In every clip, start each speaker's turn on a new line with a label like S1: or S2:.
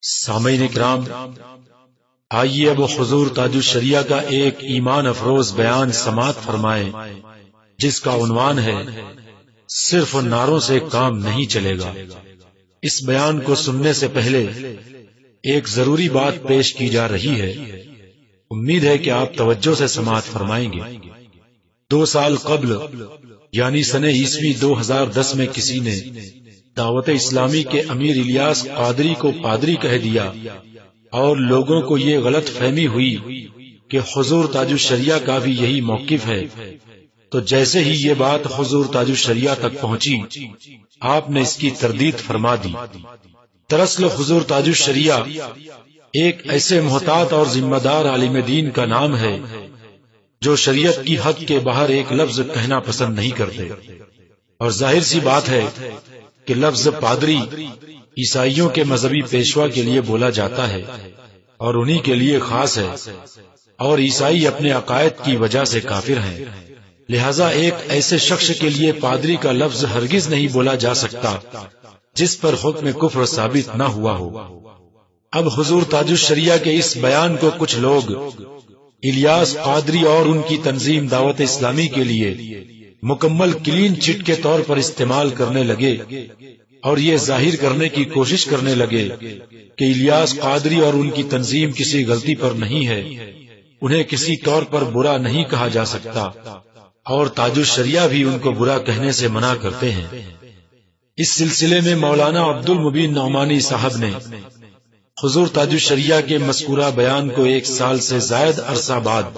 S1: سامعین کرام، آئیے اب حضور تاج الشریعہ کا ایک ایمان افروز بیان سماعت فرمائیں، جس کا عنوان ہے صرف نعروں سے کام نہیں چلے گا۔ اس بیان کو سننے سے پہلے ایک ضروری بات پیش کی جا رہی ہے، امید ہے کہ آپ توجہ سے سماعت فرمائیں گے۔ 2 سال قبل یعنی سنہ عیسوی 2010 میں کسی نے دعوت اسلامی کے امیر الیاس قادری کو پادری کہہ دیا اور لوگوں کو یہ غلط فہمی ہوئی کہ حضور تاج الشریعہ کا بھی یہی موقف ہے، تو جیسے ہی یہ بات حضور تاج الشریعہ تک پہنچی، آپ نے اس کی تردید فرما دی۔ دراصل حضور تاج الشریعہ ایک ایسے محتاط اور ذمہ دار عالم دین کا نام ہے جو شریعت کی حد کے باہر ایک لفظ کہنا پسند نہیں کرتے، اور ظاہر سی بات ہے کہ لفظ پادری عیسائیوں کے مذہبی پیشوا کے لیے بولا جاتا ہے اور انہی کے لیے خاص ہے، اور عیسائی اپنے عقائد کی وجہ سے کافر ہیں، لہذا ایک ایسے شخص کے لیے پادری کا لفظ ہرگز نہیں بولا جا سکتا جس پر حکم کفر ثابت نہ ہوا ہو۔ اب حضور تاج الشریعہ کے اس بیان کو کچھ لوگ الیاس قادری اور ان کی تنظیم دعوت اسلامی کے لیے مکمل کلین چٹ کے طور پر استعمال کرنے لگے اور یہ ظاہر کرنے کی کوشش کرنے لگے کہ الیاس قادری اور ان کی تنظیم کسی غلطی پر نہیں ہے، انہیں کسی طور پر برا نہیں کہا جا سکتا، اور تاج الشریعہ بھی ان کو برا کہنے سے منع کرتے ہیں۔ اس سلسلے میں مولانا عبد المبین نعمانی صاحب نے حضور تاج الشریعہ کے مذکورہ بیان کو 1 سال سے زائد عرصہ بعد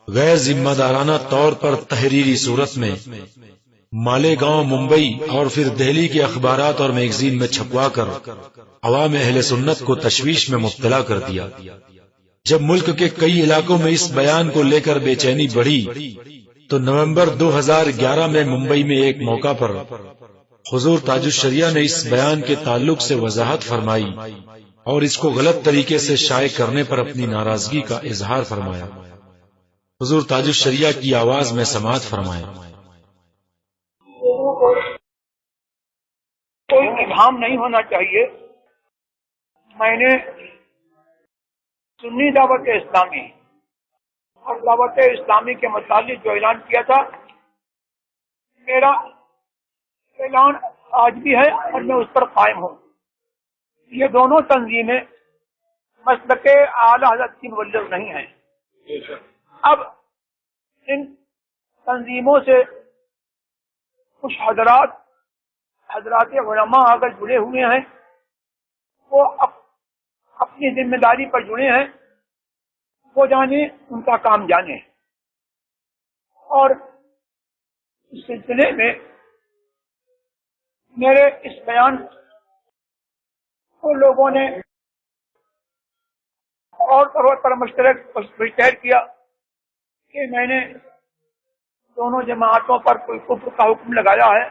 S1: غیر ذمہ دارانہ طور پر تحریری صورت میں مالیگاؤں، ممبئی اور پھر دہلی کے اخبارات اور میگزین میں چھپوا کر عوام اہل سنت کو تشویش میں مبتلا کر دیا۔ جب ملک کے کئی علاقوں میں اس بیان کو لے کر بے چینی بڑھی تو نومبر 2011 میں ممبئی میں ایک موقع پر حضور تاج الشریعہ نے اس بیان کے تعلق سے وضاحت فرمائی اور اس کو غلط طریقے سے شائع کرنے پر اپنی ناراضگی کا اظہار فرمایا۔ حضور تاج الشریعہ کی آواز میں سماعت فرمائیں۔
S2: کوئی ابہام نہیں ہونا چاہیے۔ میں نے سنی دعوت اسلامی اور دعوت اسلامی کے متعلق جو اعلان کیا تھا، میرا اعلان آج بھی ہے اور میں اس پر قائم ہوں۔ یہ دونوں تنظیمیں مسلک اعلی حضرت کی مبلغ نہیں ہیں۔ اب ان تنظیموں سے کچھ حضرات علماء اگر جڑے ہوئے ہیں، وہ اپنی ذمہ داری پر جڑے ہیں، وہ جانے، ان کا کام جانے۔ اور اس سلسلے میں میرے اس بیان کو لوگوں نے اور طور پر مشتہر کیا کہ میں نے دونوں جماعتوں پر کوئی کفر کا حکم لگایا ہے۔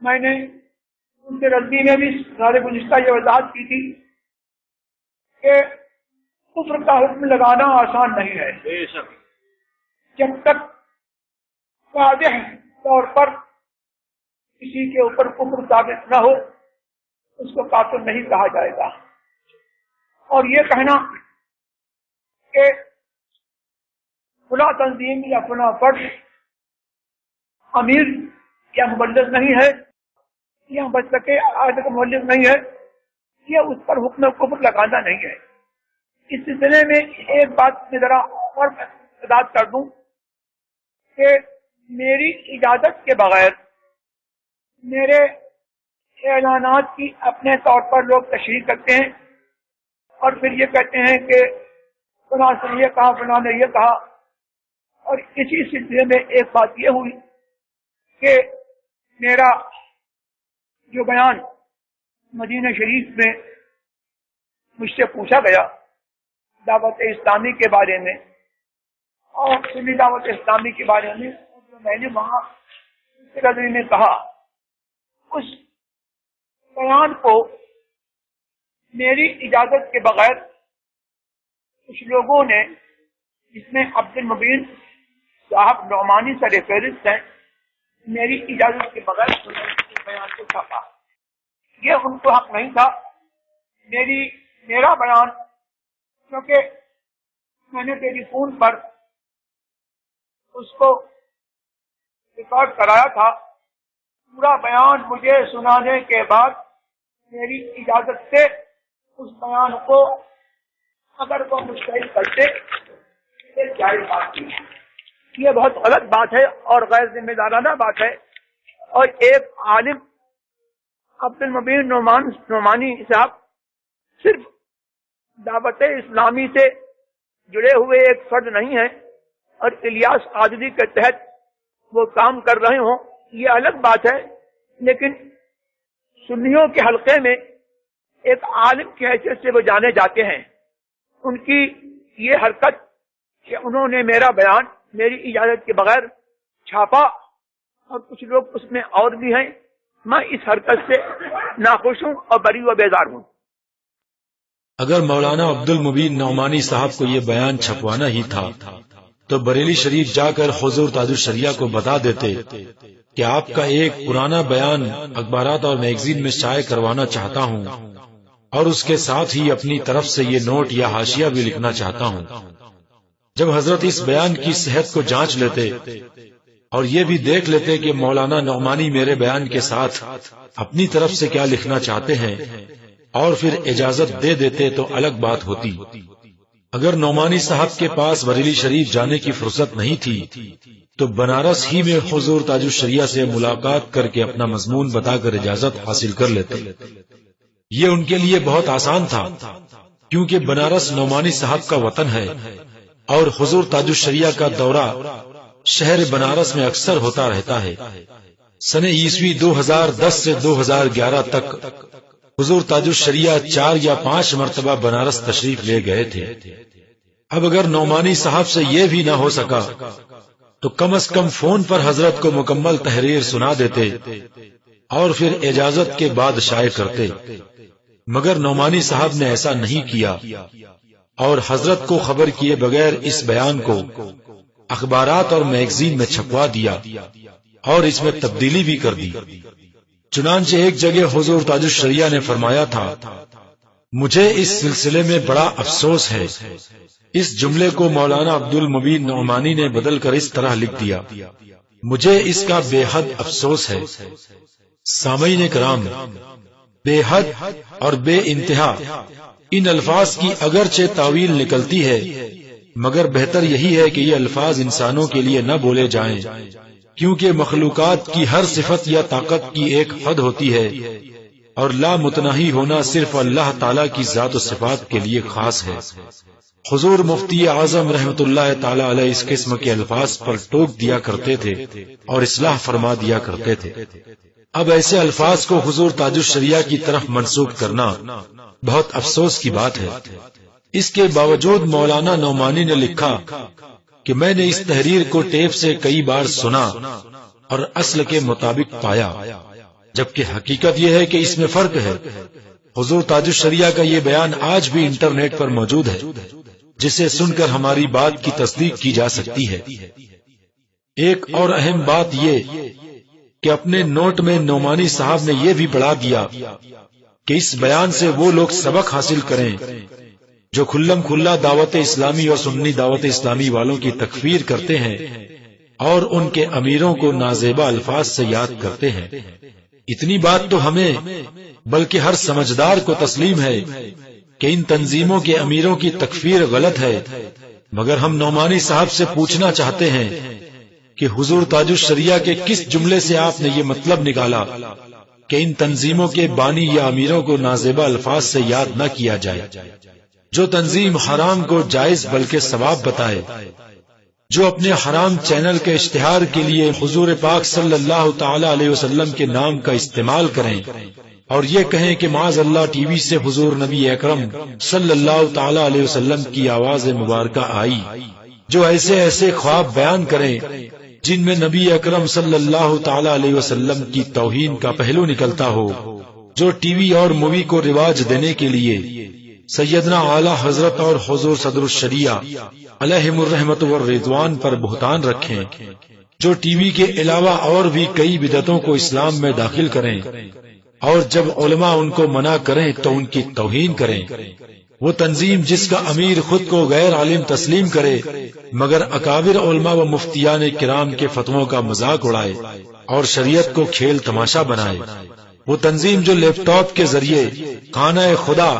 S2: میں نے ان کے ردی میں بھی سارے گزشتہ یہ وضاحت کی تھی کہ کفر کا حکم لگانا آسان نہیں ہے۔ جب تک واضح طور پر کسی کے اوپر کفر ثابت نہ ہو، اس کو کافر نہیں کہا جائے گا۔ اور یہ کہنا کہ فلاں تنظیم یا فلاں فرد امیر یا مبلغ نہیں ہے یا مسلک اعلی کا مبلغ نہیں ہے، یہ اس پر حکم کفر لگانا نہیں ہے۔ اس سلسلے میں ایک بات میں ذرا اور وضاحت کر دوں کہ میری اجازت کے بغیر میرے اعلانات کی اپنے طور پر لوگ تشریح کرتے ہیں اور پھر یہ کہتے ہیں کہ فلاں سے یہ کہا، فلاں نے یہ کہا۔ اور اسی سلسلے میں ایک بات یہ ہوئی کہ میرا جو بیان مدینہ شریف میں مجھ سے پوچھا گیا دعوت اسلامی کے بارے میں اور سنی دعوت اسلامی کے بارے میں، جو میں نے وہاں میں کہا، اس بیان کو میری اجازت کے بغیر کچھ لوگوں نے، جس میں عبد المبین صاحب نعمانی سر فہرست ہیں، میری اجازت کے بغیر بیان کو چھاپا۔ یہ ان کو حق نہیں تھا میرا بیان، کیونکہ میں نے ٹیلی فون پر اس کو ریکارڈ کرایا تھا، پورا بیان مجھے سنانے کے بعد میری اجازت سے اس بیان کو اگر وہ مستعد کرتے یہ جائز بات نہیں ہے، یہ بہت غلط بات ہے اور غیر ذمہ دارانہ بات ہے۔ اور ایک عالم عبد المبین نعمانی صاحب صرف دعوت اسلامی سے جڑے ہوئے ایک فرد نہیں ہے اور الیاس قادری کے تحت وہ کام کر رہے ہوں، یہ الگ بات ہے، لیکن سنیوں کے حلقے میں ایک عالم کی حیثیت سے وہ جانے جاتے ہیں۔ ان کی یہ حرکت کہ انہوں نے میرا بیان میری اجازت کے بغیر چھاپا اور کچھ لوگ اس میں اور بھی ہیں، میں اس حرکت سے ناخوش ہوں اور بری و بیزار ہوں۔
S1: اگر مولانا عبد المبین نعمانی صاحب کو یہ بیان چھپوانا ہی تھا تو بریلی شریف جا کر حضور تاج الشریعہ کو بتا دیتے کہ آپ کا ایک پرانا بیان اخبارات اور میگزین میں شائع کروانا چاہتا ہوں اور اس کے ساتھ ہی اپنی طرف سے یہ نوٹ یا حاشیہ بھی لکھنا چاہتا ہوں۔ جب حضرت اس بیان کی صحت کو جانچ لیتے اور یہ بھی دیکھ لیتے کہ مولانا نعمانی میرے بیان کے ساتھ اپنی طرف سے کیا لکھنا چاہتے ہیں اور پھر اجازت دے دیتے تو الگ بات ہوتی۔ اگر نعمانی صاحب کے پاس بریلی شریف جانے کی فرصت نہیں تھی تو بنارس ہی میں حضور تاج الشریعہ سے ملاقات کر کے اپنا مضمون بتا کر اجازت حاصل کر لیتے۔ یہ ان کے لیے بہت آسان تھا کیونکہ بنارس نعمانی صاحب کا وطن ہے اور حضور تاج الشریعہ کا دورہ شہر بنارس میں اکثر ہوتا رہتا ہے۔ سنہ عیسوی 2010 سے 2011 تک حضور تاج الشریعہ 4 یا 5 مرتبہ بنارس تشریف لے گئے تھے۔ اب اگر نعمانی صاحب سے یہ بھی نہ ہو سکا تو کم از کم فون پر حضرت کو مکمل تحریر سنا دیتے اور پھر اجازت کے بعد شائع کرتے، مگر نعمانی صاحب نے ایسا نہیں کیا اور حضرت کو خبر کیے بغیر اس بیان کو اخبارات اور میگزین میں چھپوا دیا اور اس میں تبدیلی بھی کر دی۔ چنانچہ ایک جگہ حضور تاج الشریعہ نے فرمایا تھا، مجھے اس سلسلے میں بڑا افسوس ہے۔ اس جملے کو مولانا عبد المبین نعمانی نے بدل کر اس طرح لکھ دیا، مجھے اس کا بے حد افسوس ہے۔ سامعین کرام، بے حد اور بے انتہا ان الفاظ کی اگرچہ تعویل نکلتی ہے، مگر بہتر یہی ہے کہ یہ الفاظ انسانوں کے لیے نہ بولے جائیں، کیونکہ مخلوقات کی ہر صفت یا طاقت کی ایک حد ہوتی ہے اور لا متناہی ہونا صرف اللہ تعالی کی ذات و صفات کے لیے خاص ہے۔ حضور مفتی اعظم رحمت اللہ تعالی علیہ اس قسم کے الفاظ پر ٹوک دیا کرتے تھے اور اصلاح فرما دیا کرتے تھے۔ اب ایسے الفاظ کو حضور تاج الشریعہ کی طرف منسوب کرنا بہت افسوس کی بات ہے۔ اس کے باوجود مولانا نعمانی نے لکھا کہ میں نے اس تحریر کو ٹیپ سے کئی بار سنا اور اصل کے مطابق پایا، جبکہ حقیقت یہ ہے کہ اس میں فرق ہے۔ حضور تاج الشریعہ کا یہ بیان آج بھی انٹرنیٹ پر موجود ہے، جسے سن کر ہماری بات کی تصدیق کی جا سکتی ہے۔ ایک اور اہم بات یہ کہ اپنے نوٹ میں نعمانی صاحب نے یہ بھی بڑھا دیا کہ اس بیان سے وہ لوگ سبق حاصل کریں جو کھلم کھلا دعوت اسلامی اور سنی دعوت اسلامی والوں کی تکفیر کرتے ہیں اور ان کے امیروں کو نازیبا الفاظ سے یاد کرتے ہیں۔ اتنی بات تو ہمیں بلکہ ہر سمجھدار کو تسلیم ہے کہ ان تنظیموں کے امیروں کی تکفیر غلط ہے، مگر ہم نعمانی صاحب سے پوچھنا چاہتے ہیں کہ حضور تاج الشریعہ کے کس جملے سے آپ نے یہ مطلب نکالا کہ ان تنظیموں کے بانی یا امیروں کو نازیبا الفاظ سے یاد نہ کیا جائے؟ جو تنظیم حرام کو جائز بلکہ ثواب بتائے، جو اپنے حرام چینل کے اشتہار کے لیے حضور پاک صلی اللہ تعالی علیہ وسلم کے نام کا استعمال کریں اور یہ کہیں کہ معاذ اللہ ٹی وی سے حضور نبی اکرم صلی اللہ تعالی علیہ وسلم کی آواز مبارکہ آئی، جو ایسے ایسے خواب بیان کریں جن میں نبی اکرم صلی اللہ تعالی علیہ وسلم کی توہین کا پہلو نکلتا ہو، جو ٹی وی اور مووی کو رواج دینے کے لیے سیدنا اعلی حضرت اور حضور صدر الشریعہ علیہم الرحمت والرضوان پر بہتان رکھیں، جو ٹی وی کے علاوہ اور بھی کئی بدعتوں کو اسلام میں داخل کریں اور جب علماء ان کو منع کریں تو ان کی توہین کریں۔ وہ تنظیم جس کا امیر خود کو غیر عالم تسلیم کرے مگر اکابر علماء و مفتیان کرام کے فتووں کا مذاق اڑائے اور شریعت کو کھیل تماشا بنائے۔ وہ تنظیم جو لیپ ٹاپ کے ذریعے خانہ خدا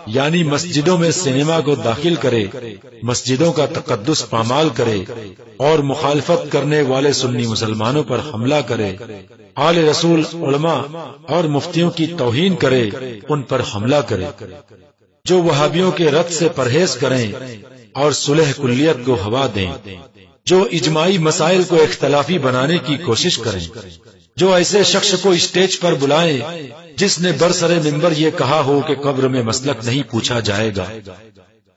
S1: یعنی مسجدوں میں سینما کو داخل کرے، مسجدوں کا تقدس پامال کرے اور مخالفت کرنے والے سنی مسلمانوں پر حملہ کرے، آل رسول علماء اور مفتیوں کی توہین کرے، ان پر حملہ کرے، جو وہابیوں کے رد سے پرہیز کریں اور صلح کلیت کو ہوا دیں، جو اجماعی مسائل کو اختلافی بنانے کی کوشش کریں، جو ایسے شخص کو اسٹیج پر بلائیں جس نے برسر منبر یہ کہا ہو کہ قبر میں مسلک نہیں پوچھا جائے گا۔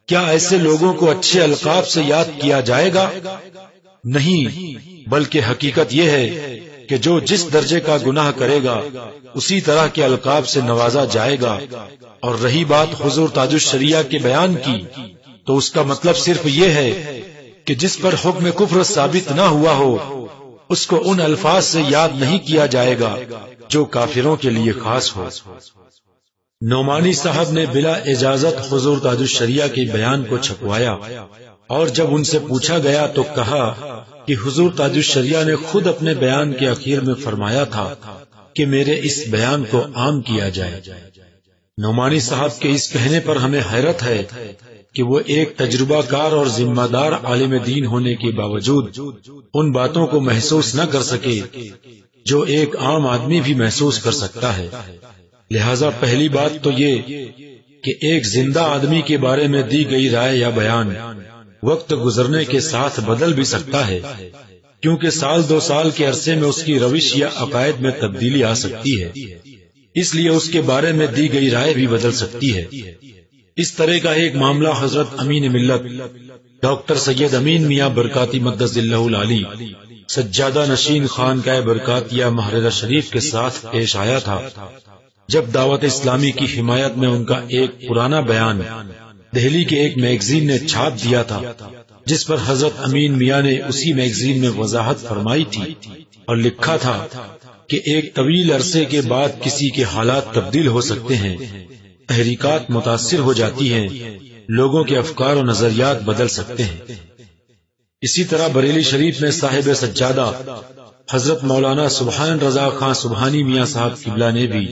S1: کیا ایسے لوگوں کو اچھے القاب سے یاد کیا جائے گا؟ نہیں، بلکہ حقیقت یہ ہے کہ جو جس درجے کا گناہ کرے گا اسی طرح کے القاب سے نوازا جائے گا۔ اور رہی بات حضور تاج الشریعہ کے بیان کی تو اس کا مطلب صرف یہ ہے کہ جس پر حکم کفر ثابت نہ ہوا ہو اس کو ان الفاظ سے یاد نہیں کیا جائے گا جو کافروں کے لیے خاص ہو۔ نعمانی صاحب نے بلا اجازت حضور تاج الشریعہ کے بیان کو چھپوایا اور جب ان سے پوچھا گیا تو کہا کہ حضور تاج الشریعہ نے خود اپنے بیان کے اخیر میں فرمایا تھا کہ میرے اس بیان کو عام کیا جائے۔ نعمانی صاحب کے اس کہنے پر ہمیں حیرت ہے کہ وہ ایک تجربہ کار اور ذمہ دار عالم دین ہونے کے باوجود ان باتوں کو محسوس نہ کر سکے جو ایک عام آدمی بھی محسوس کر سکتا ہے۔ لہذا پہلی بات تو یہ کہ ایک زندہ آدمی کے بارے میں دی گئی رائے یا بیان وقت گزرنے کے ساتھ بدل بھی سکتا ہے، کیونکہ سال دو سال کے عرصے میں اس کی روش یا عقائد میں تبدیلی آ سکتی ہے، اس لیے اس کے بارے میں دی گئی رائے بھی بدل سکتی ہے۔ اس طرح کا ایک معاملہ حضرت امین ملت ڈاکٹر سید امین میاں برکاتی مقدس اللہ العلی سجادہ نشین خانقاہ برکاتیہ محررہ شریف کے ساتھ پیش آیا تھا، جب دعوت اسلامی کی حمایت میں ان کا ایک پرانا بیان دہلی کے ایک میگزین نے چھاپ دیا تھا، جس پر حضرت امین میاں نے اسی میگزین میں وضاحت فرمائی تھی اور لکھا تھا کہ ایک طویل عرصے کے بعد کسی کے حالات تبدیل ہو سکتے ہیں، تحریکات متاثر ہو جاتی ہیں، لوگوں کے افکار و نظریات بدل سکتے ہیں۔ اسی طرح بریلی شریف میں صاحب سجادہ حضرت مولانا سبحان رضا خان سبحانی میاں صاحب قبلہ نے بھی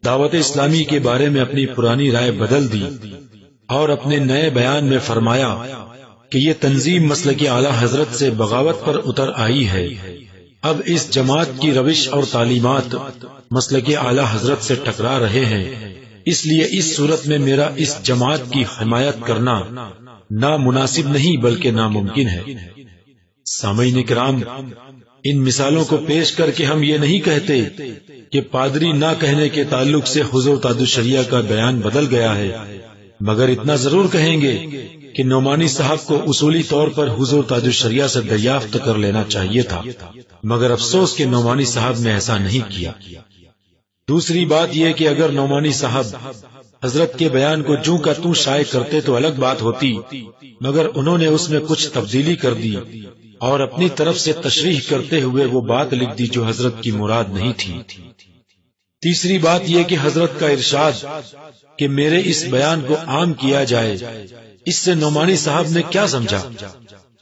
S1: دعوت اسلامی کے بارے میں اپنی پرانی رائے بدل دی اور اپنے نئے بیان میں فرمایا کہ یہ تنظیم مسلک اعلی حضرت سے بغاوت پر اتر آئی ہے، اب اس جماعت کی روش اور تعلیمات مسلک اعلی حضرت سے ٹکرا رہے ہیں، اس لیے اس صورت میں میرا اس جماعت کی حمایت کرنا نامناسب نہیں بلکہ ناممکن ہے۔ سامعین کرام، ان مثالوں کو پیش کر کے ہم یہ نہیں کہتے کہ پادری نہ کہنے کے تعلق سے حضور تاج الشریعہ کا بیان بدل گیا ہے، مگر اتنا ضرور کہیں گے کہ نعمانی صاحب کو اصولی طور پر حضور تاج الشریعہ سے دریافت کر لینا چاہیے تھا، مگر افسوس کہ نعمانی صاحب نے ایسا نہیں کیا۔ دوسری بات یہ کہ اگر نعمانی صاحب حضرت کے بیان کو جوں کا توں شائع کرتے تو الگ بات ہوتی، مگر انہوں نے اس میں کچھ تبدیلی کر دی اور اپنی طرف سے تشریح کرتے ہوئے وہ بات لکھ دی جو حضرت کی مراد نہیں تھی۔ تیسری بات یہ کہ حضرت کا ارشاد کہ میرے اس بیان کو عام کیا جائے، اس سے نعمانی صاحب نے کیا سمجھا؟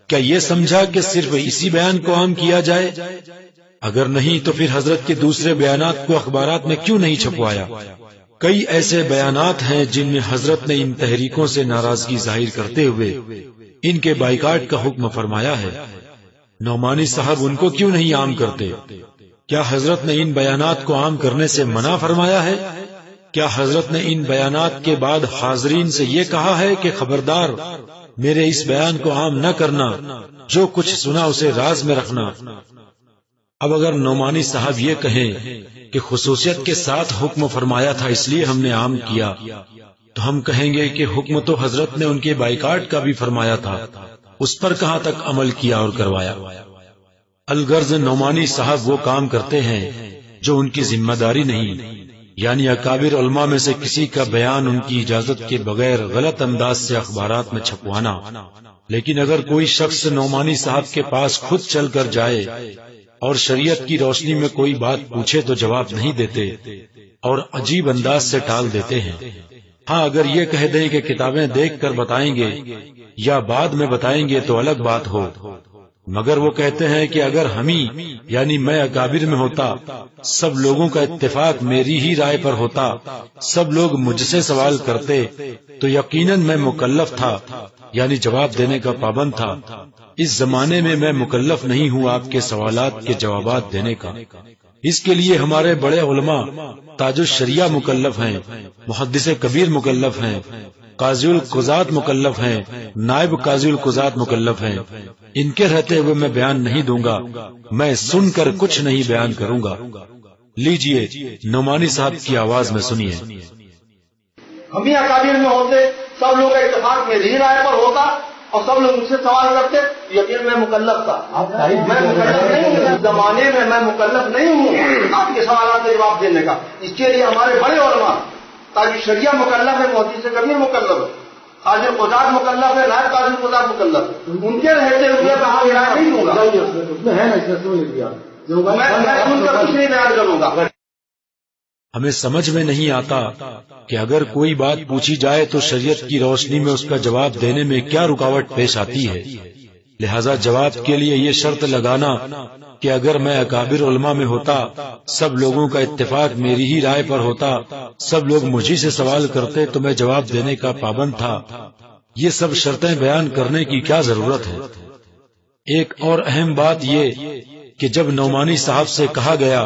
S1: کیا یہ سمجھا کہ صرف اسی بیان کو عام کیا جائے؟ اگر نہیں تو پھر حضرت کے دوسرے بیانات کو اخبارات میں کیوں نہیں چھپوایا؟ کئی ایسے بیانات ہیں جن میں حضرت نے ان تحریکوں سے ناراضگی ظاہر کرتے ہوئے ان کے بائیکاٹ کا حکم فرمایا ہے۔ نعمانی صاحب ان کو کیوں نہیں عام کرتے؟ کیا حضرت نے ان بیانات کو عام کرنے سے منع فرمایا ہے؟ کیا حضرت نے ان بیانات کے بعد حاضرین سے یہ کہا ہے کہ خبردار میرے اس بیان کو عام نہ کرنا، جو کچھ سنا اسے راز میں رکھنا؟ اب اگر نعمانی صاحب یہ کہیں کہ خصوصیت کے ساتھ حکم فرمایا تھا اس لیے ہم نے عام کیا، تو ہم کہیں گے کہ حکم تو حضرت نے ان کے بائیکاٹ کا بھی فرمایا تھا، اس پر کہاں تک عمل کیا اور کروایا؟ الغرض نعمانی صاحب وہ کام کرتے ہیں جو ان کی ذمہ داری نہیں، یعنی اکابر علماء میں سے کسی کا بیان ان کی اجازت کے بغیر غلط انداز سے اخبارات میں چھپوانا۔ لیکن اگر کوئی شخص نعمانی صاحب کے پاس خود چل کر جائے اور شریعت کی روشنی میں کوئی بات پوچھے تو جواب نہیں دیتے اور عجیب انداز سے ٹال دیتے ہیں۔ ہاں اگر یہ کہہ دیں کہ کتابیں دیکھ کر بتائیں گے یا بعد میں بتائیں گے تو الگ بات ہو، مگر وہ کہتے ہیں کہ اگر ہمیں یعنی میں اکابر میں ہوتا، سب لوگوں کا اتفاق میری ہی رائے پر ہوتا، سب لوگ مجھ سے سوال کرتے تو یقیناً میں مکلف تھا، یعنی جواب دینے کا پابند تھا۔ اس زمانے میں میں مکلف نہیں ہوں آپ کے سوالات کے جوابات دینے کا۔ اس کے لیے ہمارے بڑے علماء تاج الشریعہ مکلف ہیں، محدث کبیر مکلف ہیں، قاضی القضات مکلف ہیں، نائب قاضی القضات مکلف ہیں۔ ان کے رہتے ہوئے میں بیان نہیں دوں گا، میں سن کر کچھ نہیں بیان کروں گا۔ لیجئے نعمانی صاحب کی آواز میں سنیے۔
S3: ہم ہی اکابر میں ہوتے، سب لوگ کا اتفاق میری رائے پر ہوتا اور سب لوگ مجھ سے سوال کرتے، یقین میں مکلف تھا۔ میں مکلف نہیں ہوں، اس زمانے میں میں مکلف نہیں ہوں آپ کے سوالات کے جواب دینے کا۔ اس کے لیے ہمارے بڑے علماء تاج الشریعہ مکلف ہے، محدث کبیر مکلف ہے، قاضی القضات مکلف ہے، نائب قاضی القضات مکلف ہے۔ ان کے رہتے ہوئے میں آپ کی رائے نہیں دوں گا، میں سن کر کچھ نہیں بیان کروں گا۔
S1: ہمیں سمجھ میں نہیں آتا کہ اگر کوئی بات پوچھی جائے تو شریعت کی روشنی میں اس کا جواب دینے میں کیا رکاوٹ پیش آتی ہے۔ لہذا جواب کے لیے یہ شرط لگانا کہ اگر میں اکابر علماء میں ہوتا، سب لوگوں کا اتفاق میری ہی رائے پر ہوتا، سب لوگ مجھی سے سوال کرتے تو میں جواب دینے کا پابند تھا، یہ سب شرطیں بیان کرنے کی کیا ضرورت ہے؟ ایک اور اہم بات یہ کہ جب نعمانی صاحب سے کہا گیا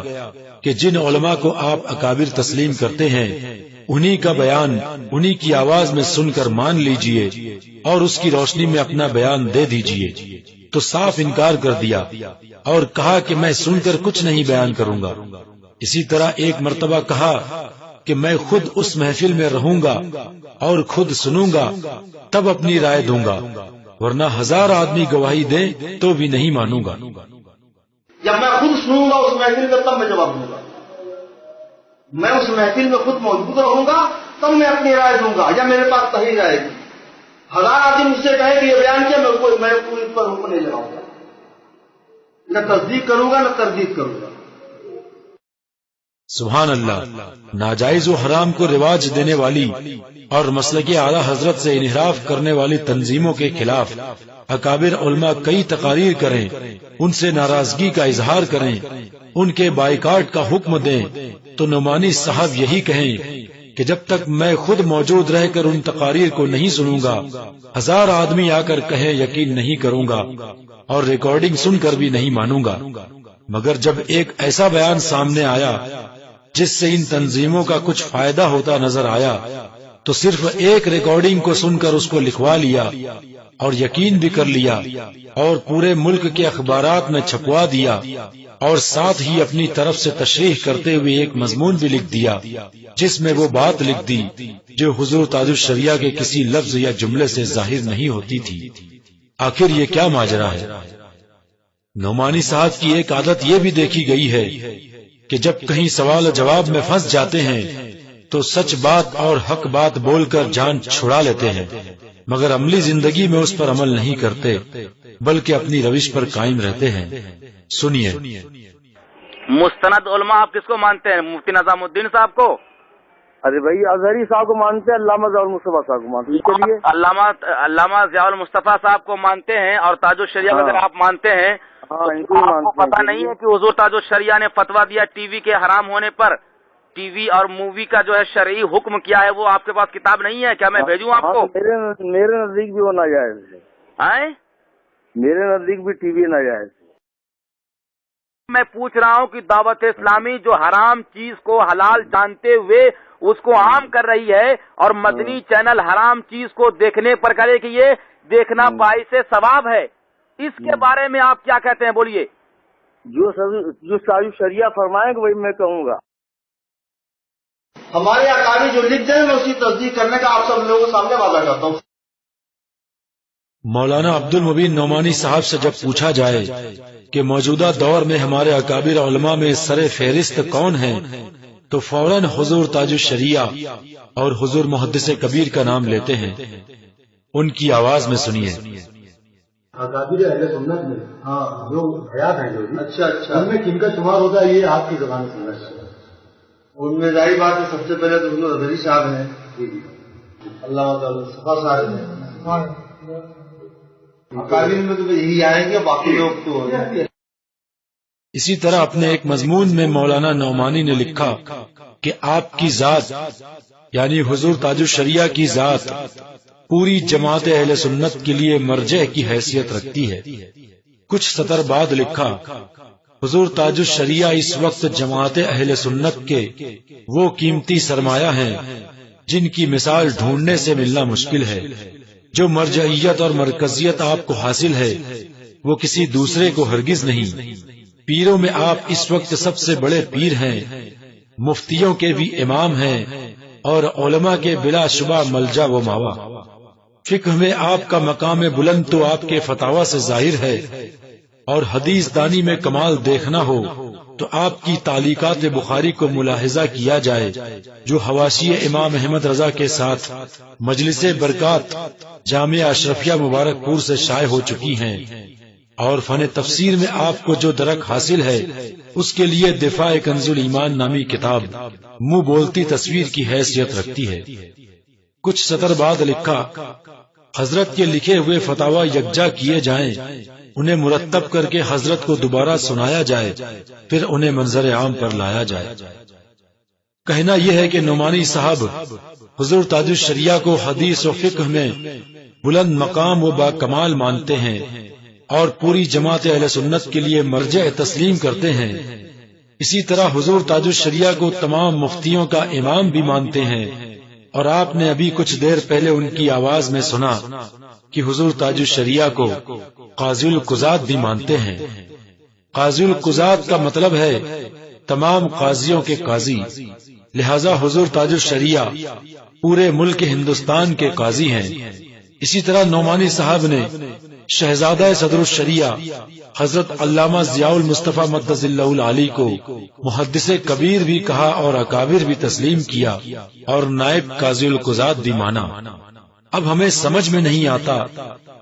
S1: کہ جن علماء کو آپ اکابر تسلیم کرتے ہیں انہی کا بیان انہی کی آواز میں سن کر مان لیجئے اور اس کی روشنی میں اپنا بیان دے دیجئے، تو صاف انکار کر دیا اور کہا کہ میں سن کر کچھ نہیں بیان کروں گا۔ اسی طرح ایک مرتبہ کہا کہ میں خود اس محفل میں رہوں گا اور خود سنوں گا تب اپنی رائے دوں گا، ورنہ 1000 آدمی گواہی دیں تو بھی نہیں مانوں گا۔
S3: جب میں خود سنوں گا اس محفل میں تب میں جواب دوں گا، میں اس محفل میں خود موجود رہوں گا تب میں اپنی رائے دوں گا، یا میرے پاس صحیح رائے گی۔ 1000 آدمی مجھ سے کہے کہ یہ بیان کیا، میں پوری پر حکم نہیں لگاؤں گا، نہ تصدیق کروں گا نہ تردید کروں گا۔
S1: سبحان اللہ۔ ناجائز و حرام کو رواج دینے والی اور مسلک اعلی حضرت سے انحراف کرنے والی تنظیموں کے خلاف اکابر علماء کئی تقاریر کریں، ان سے ناراضگی کا اظہار کریں، ان کے بائیکاٹ کا حکم دیں، تو نعمانی صاحب یہی کہیں کہ جب تک میں خود موجود رہ کر ان تقاریر کو نہیں سنوں گا، 1000 آدمی آ کر کہیں یقین نہیں کروں گا اور ریکارڈنگ سن کر بھی نہیں مانوں گا۔ مگر جب ایک ایسا بیان سامنے آیا جس سے ان تنظیموں کا کچھ فائدہ ہوتا نظر آیا تو صرف ایک ریکارڈنگ کو سن کر اس کو لکھوا لیا اور یقین بھی کر لیا اور پورے ملک کے اخبارات میں چھپوا دیا اور ساتھ ہی اپنی طرف سے تشریح کرتے ہوئے ایک مضمون بھی لکھ دیا جس میں وہ بات لکھ دی جو حضور تاج الشریعہ کے کسی لفظ یا جملے سے ظاہر نہیں ہوتی تھی۔ آخر یہ کیا ماجرا ہے؟ نعمانی صاحب کی ایک عادت یہ بھی دیکھی گئی ہے کہ جب کہیں سوال و جواب میں پھنس جاتے ہیں تو سچ بات اور حق بات بول کر جان چھڑا لیتے ہیں، مگر عملی زندگی میں اس پر عمل نہیں کرتے بلکہ اپنی روش پر قائم رہتے ہیں۔ سنیے۔
S4: مستند علماء آپ کس کو مانتے ہیں؟ مفتی نظام الدین صاحب کو؟
S5: ارے بھائی اظہری صاحب کو مانتے ہیں، علامہ ضیاء المصطفیٰ صاحب کو مانتے ہیں، چلیے
S4: علامہ ضیاء المصطفیٰ صاحب کو مانتے ہیں اور تاج الشریعہ کو اگر آپ مانتے ہیں
S5: ہاں ان کو
S4: آپ کو پتا نہیں ہے کہ حضور تاج الشریعہ نے فتویٰ دیا ٹی وی کے حرام ہونے پر؟ ٹی وی اور مووی کا جو ہے شرعی حکم کیا ہے وہ آپ کے پاس کتاب نہیں ہے کیا؟ میں بھیجوں آپ کو؟
S5: میرے نزدیک بھی وہ ناجائز ہے، میرے نزدیک بھی ٹی وی ناجائز ہے۔
S4: میں پوچھ رہا ہوں کہ دعوت اسلامی جو حرام چیز کو حلال جانتے ہوئے اس کو عام کر رہی ہے اور مدنی چینل حرام چیز کو دیکھنے پر کرے کہ یہ دیکھنا باعث ثواب ہے، اس کے بارے میں آپ کیا کہتے ہیں؟ بولیے۔
S5: جو تاج الشریعہ فرمائیں گے وہی میں کہوں گا۔
S3: ہمارے اکابر جو لکھ دیں میں اسی تصدیق کرنے کا آپ سب لوگوں کے سامنے وعدہ کرتا ہوں۔
S1: مولانا عبد المبین نعمانی صاحب سے جب پوچھا جائے کہ موجودہ دور میں ہمارے اکابر علماء میں سر فہرست کون ہیں تو فوراً حضور تاج الشریعہ اور حضور محدث کبیر کا نام لیتے ہیں۔ ان کی آواز میں سنیے۔
S3: اکابر اہل سنت میں جو حیات ہیں جو اچھا ان میں کن کا شمار ہوتا ہے، یہ آپ کی زبان سننا چاہیے؟ ان میں ظاہر بات ہے سب سے پہلے تو حضور حضری صاحب ہیں، اللہ صفا صاحب ہیں، اکابر میں تو یہی آئیں گے، باقی لوگ تو
S1: اسی طرح اپنے ایک مضمون میں مولانا نعمانی نے لکھا کہ آپ کی ذات یعنی حضور تاج الشریعہ کی ذات پوری جماعت اہل سنت کے لیے مرجع کی حیثیت رکھتی ہے۔ کچھ سطر بعد لکھا، حضور تاج الشریعہ اس وقت جماعت اہل سنت کے وہ قیمتی سرمایہ ہیں جن کی مثال ڈھونڈنے سے ملنا مشکل ہے۔ جو مرجعیت اور مرکزیت آپ کو حاصل ہے وہ کسی دوسرے کو ہرگز نہیں۔ پیروں میں آپ اس وقت سب سے بڑے پیر ہیں، مفتیوں کے بھی امام ہیں اور علماء کے بلا شبہ ملجا و ماوا۔ فقہ میں آپ کا مقام بلند تو آپ کے فتاوی سے ظاہر ہے، اور حدیث دانی میں کمال دیکھنا ہو تو آپ کی تعلیقات بخاری کو ملاحظہ کیا جائے جو حواشی امام احمد رضا کے ساتھ مجلس برکات جامعہ اشرفیہ مبارک پور سے شائع ہو چکی ہیں، اور فن تفسیر میں آپ کو جو درک حاصل ہے اس کے لیے دفاع کنز الایمان نامی کتاب منہ بولتی تصویر کی حیثیت رکھتی ہے۔ کچھ سطر بعد لکھا، حضرت کے لکھے ہوئے فتاوی یکجا کیے جائیں، انہیں مرتب کر کے حضرت کو دوبارہ سنایا جائے، پھر انہیں منظر عام پر لایا جائے۔ کہنا یہ ہے کہ نعمانی صاحب حضور تاج الشریعہ کو حدیث و فقہ میں بلند مقام و با کمال مانتے ہیں اور پوری جماعت اہل سنت کے لیے مرجع تسلیم کرتے ہیں۔ اسی طرح حضور تاج الشریعہ کو تمام مفتیوں کا امام بھی مانتے ہیں، اور آپ نے ابھی کچھ دیر پہلے ان کی آواز میں سنا کہ حضور تاج الشریعہ کو قاضی القضات بھی مانتے ہیں۔ قاضی القضات کا مطلب ہے تمام قاضیوں کے قاضی، لہذا حضور تاج الشریعہ پورے ملک ہندوستان کے قاضی ہیں۔ اسی طرح نعمانی صاحب نے شہزادہ صدر الشریعہ حضرت علامہ ضیاء المصطفیٰ مقدس اللہ العالی کو محدث کبیر بھی کہا اور اکابر بھی تسلیم کیا اور نائب قاضی القضات بھی مانا۔ اب ہمیں سمجھ میں نہیں آتا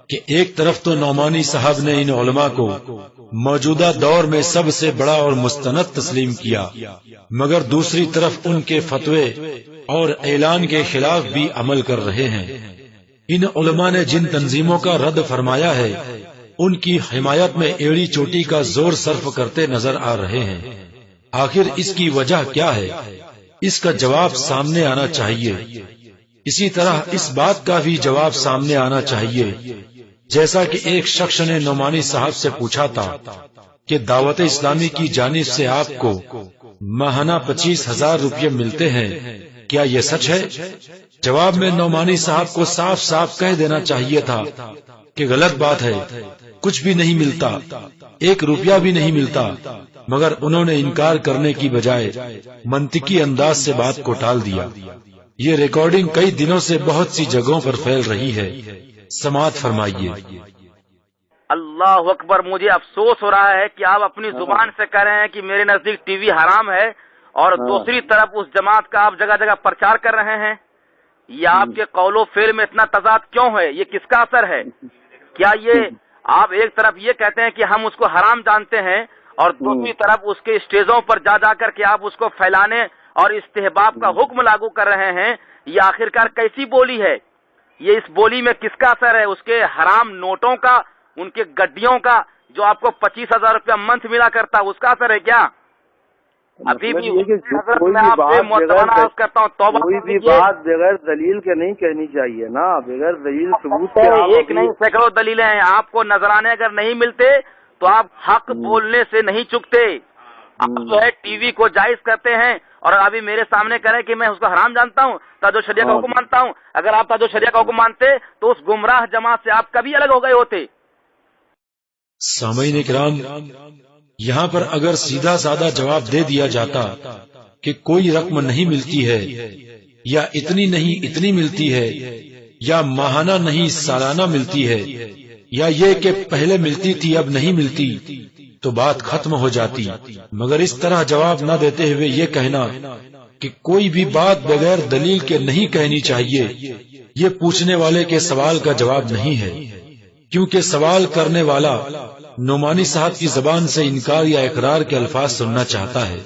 S1: کہ ایک طرف تو نعمانی صاحب نے ان علماء کو موجودہ دور میں سب سے بڑا اور مستند تسلیم کیا، مگر دوسری طرف ان کے فتوے اور اعلان کے خلاف بھی عمل کر رہے ہیں۔ ان علماء نے جن تنظیموں کا رد فرمایا ہے ان کی حمایت میں ایڑی چوٹی کا زور صرف کرتے نظر آ رہے ہیں۔ آخر اس کی وجہ کیا ہے؟ اس کا جواب سامنے آنا چاہیے۔ اسی طرح اس بات کا بھی جواب سامنے آنا چاہیے، جیسا کہ ایک شخص نے نعمانی صاحب سے پوچھا تھا کہ دعوت اسلامی کی جانب سے آپ کو ماہانہ 25,000 روپے ملتے ہیں، کیا یہ سچ ہے؟ جواب میں نعمانی صاحب کو صاف صاف کہہ دینا چاہیے تھا کہ غلط بات ہے، کچھ بھی نہیں ملتا، 1 روپیہ بھی نہیں ملتا، مگر انہوں نے انکار کرنے کی بجائے منطقی انداز سے بات کو ٹال دیا۔ یہ ریکارڈنگ کئی دنوں سے بہت سی جگہوں پر پھیل رہی ہے، سماعت فرمائیے۔
S4: اللہ اکبر، مجھے افسوس ہو رہا ہے کہ آپ اپنی زبان سے کہہ رہے ہیں کہ میرے نزدیک ٹی وی حرام ہے، اور دوسری طرف اس جماعت کا آپ جگہ جگہ پرچار کر رہے ہیں۔ یہ آپ کے قول و فعل میں اتنا تضاد کیوں ہے؟ یہ کس کا اثر ہے؟ کیا یہ آپ ایک طرف یہ کہتے ہیں کہ ہم اس کو حرام جانتے ہیں اور دوسری طرف اس کے اسٹیجوں پر جا جا کر کے آپ اس کو پھیلانے اور استحباب کا حکم لاگو کر رہے ہیں؟ یہ آخرکار کیسی بولی ہے؟ یہ اس بولی میں کس کا اثر ہے؟ اس کے حرام نوٹوں کا، ان کے گڈیوں کا، جو آپ کو 25,000 روپیہ منتھ ملا کرتا، اس کا اثر ہے کیا؟ ابھی بھی
S5: کوئی بھی بات بغیر دلیل کے نہیں کہنی چاہیے نا، بغیر دلیل ثبوت کے
S4: ایک نہیں سینکڑوں دلیلیں ہیں، آپ کو نظرانے اگر نہیں ملتے تو آپ حق بولنے سے نہیں چکتے۔ آپ جو ہے ٹی وی کو جائز کرتے ہیں اور ابھی میرے سامنے کہہ رہے کہ میں اس کو حرام جانتا ہوں، تاج الشریعہ کا حکم مانتا ہوں۔ اگر آپ تاج الشریعہ کا حکم مانتے تو اس گمراہ جماعت سے آپ کبھی الگ ہو گئے ہوتے۔
S1: سامعین کرام، یہاں پر اگر سیدھا سادہ جواب دے دیا جاتا کہ کوئی رقم نہیں ملتی ہے، یا اتنی نہیں اتنی ملتی ہے، یا ماہانہ نہیں سالانہ ملتی ہے، یا یہ کہ پہلے ملتی تھی اب نہیں ملتی، تو بات ختم ہو جاتی۔ مگر اس طرح جواب نہ دیتے ہوئے یہ کہنا کہ کوئی بھی بات بغیر دلیل کے نہیں کہنی چاہیے، یہ پوچھنے والے کے سوال کا جواب نہیں ہے، کیونکہ سوال کرنے والا نعمانی صاحب کی زبان سے انکار یا اقرار کے الفاظ سننا چاہتا ہے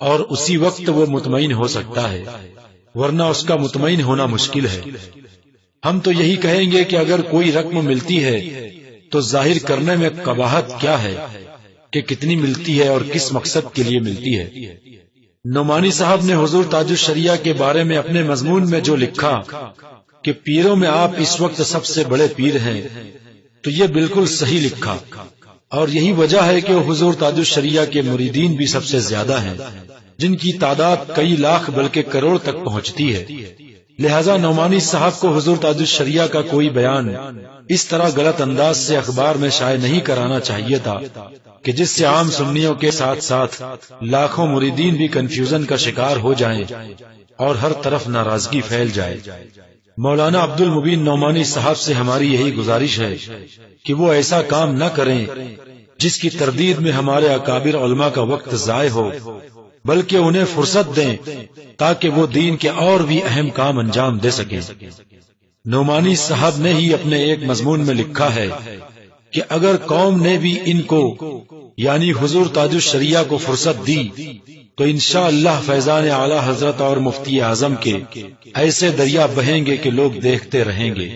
S1: اور اسی وقت وہ مطمئن ہو سکتا ہے، ورنہ اس کا مطمئن ہونا مشکل ہے۔ ہم تو یہی کہیں گے کہ اگر کوئی رقم ملتی ہے تو ظاہر کرنے میں قباحت کیا ہے کہ کتنی ملتی ہے اور کس مقصد کے لیے ملتی ہے۔ نعمانی صاحب نے حضور تاج الشریعہ کے بارے میں اپنے مضمون میں جو لکھا کہ پیروں میں آپ اس وقت سب سے بڑے پیر ہیں، تو یہ بالکل صحیح لکھا، اور یہی وجہ ہے کہ حضور تاج الشریعہ کے مریدین بھی سب سے زیادہ ہیں، جن کی تعداد کئی لاکھ بلکہ کروڑ تک پہنچتی ہے۔ لہذا نعمانی صاحب کو حضور تاج الشریعہ کا کوئی بیان اس طرح غلط انداز سے اخبار میں شائع نہیں کرانا چاہیے تھا کہ جس سے عام سنیوں کے ساتھ ساتھ لاکھوں مریدین بھی کنفیوژن کا شکار ہو جائیں اور ہر طرف ناراضگی پھیل جائے۔ مولانا عبد المبین نعمانی صاحب سے ہماری یہی گزارش ہے کہ وہ ایسا کام نہ کریں جس کی تردید میں ہمارے اکابر علماء کا وقت ضائع ہو، بلکہ انہیں فرصت دیں تاکہ وہ دین کے اور بھی اہم کام انجام دے سکیں۔ نعمانی صاحب نے ہی اپنے ایک مضمون میں لکھا ہے کہ اگر قوم نے بھی ان کو یعنی حضور تاج الشریعہ کو فرصت دی تو انشاءاللہ فیضان اعلی حضرت اور مفتی اعظم کے ایسے دریا بہیں گے کہ لوگ دیکھتے رہیں گے۔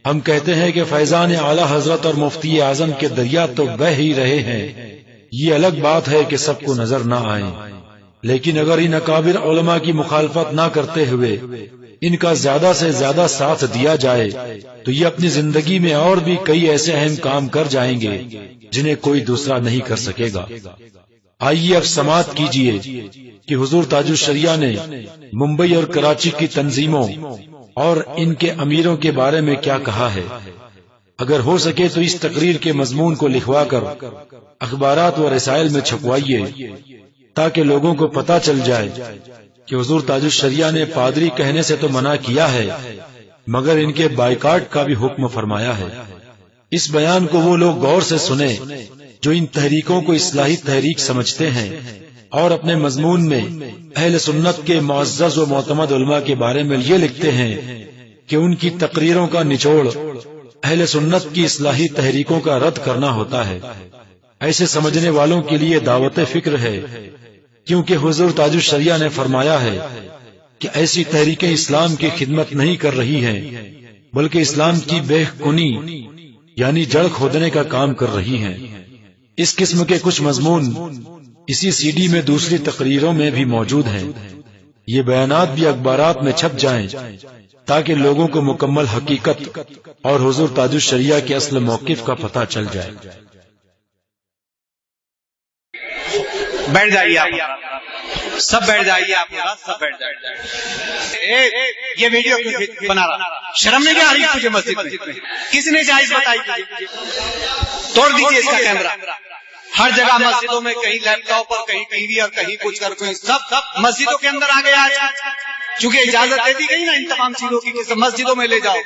S1: ہم کہتے ہیں کہ فیضان اعلی حضرت اور مفتی اعظم کے دریا تو بہ ہی رہے ہیں، یہ الگ بات ہے کہ سب کو نظر نہ آئیں، لیکن اگر ان اکابر علماء کی مخالفت نہ کرتے ہوئے ان کا زیادہ سے زیادہ ساتھ دیا جائے تو یہ اپنی زندگی میں اور بھی کئی ایسے اہم کام کر جائیں گے جنہیں کوئی دوسرا نہیں کر سکے گا۔ آئیے اب سماعت کیجئے کہ حضور تاج الشریعہ نے ممبئی اور کراچی کی تنظیموں اور ان کے امیروں کے بارے میں کیا کہا ہے۔ اگر ہو سکے تو اس تقریر کے مضمون کو لکھوا کر اخبارات و رسائل میں چھپوائیے تاکہ لوگوں کو پتہ چل جائے کہ حضور تاج الشریعہ نے پادری کہنے سے تو منع کیا ہے مگر ان کے بائیکاٹ کا بھی حکم فرمایا ہے۔ اس بیان کو وہ لوگ غور سے سنیں جو ان تحریکوں کو اصلاحی تحریک سمجھتے ہیں اور اپنے مضمون میں اہل سنت کے معزز و معتمد علماء کے بارے میں یہ لکھتے ہیں کہ ان کی تقریروں کا نچوڑ اہل سنت کی اصلاحی تحریکوں کا رد کرنا ہوتا ہے۔ ایسے سمجھنے والوں کے لیے دعوت فکر ہے، کیونکہ حضور تاج الشریعہ نے فرمایا ہے کہ ایسی تحریکیں اسلام کی خدمت نہیں کر رہی ہیں بلکہ اسلام کی بے کنی یعنی جڑ کھودنے کا کام کر رہی ہیں۔ اس قسم کے کچھ مضمون اسی سی ڈی میں دوسری تقریروں میں بھی موجود ہیں۔ یہ بیانات بھی اخبارات میں چھپ جائیں تاکہ لوگوں کو مکمل حقیقت اور حضور تاج الشریعہ کے اصل موقف کا پتہ چل جائے۔
S6: بیٹھ جائیے آپ سب، بیٹھ جائیے آپ سب، بیٹھ جائیے۔ یہ ویڈیو بنا رہا، شرم نہیں آ رہی تجھے مسجد میں؟ کس نے جائز بتائی؟ توڑ دیجیے اس کا کیمرہ۔ ہر جگہ مسجدوں میں کہیں لیپ ٹاپ اور کہیں ٹی وی اور کہیں کچھ کر کوئی سب مسجدوں کے اندر آ گیا ہے، چونکہ اجازت دے دی گئی نا ان تمام چیزوں کی کہ مسجدوں میں لے جاؤ،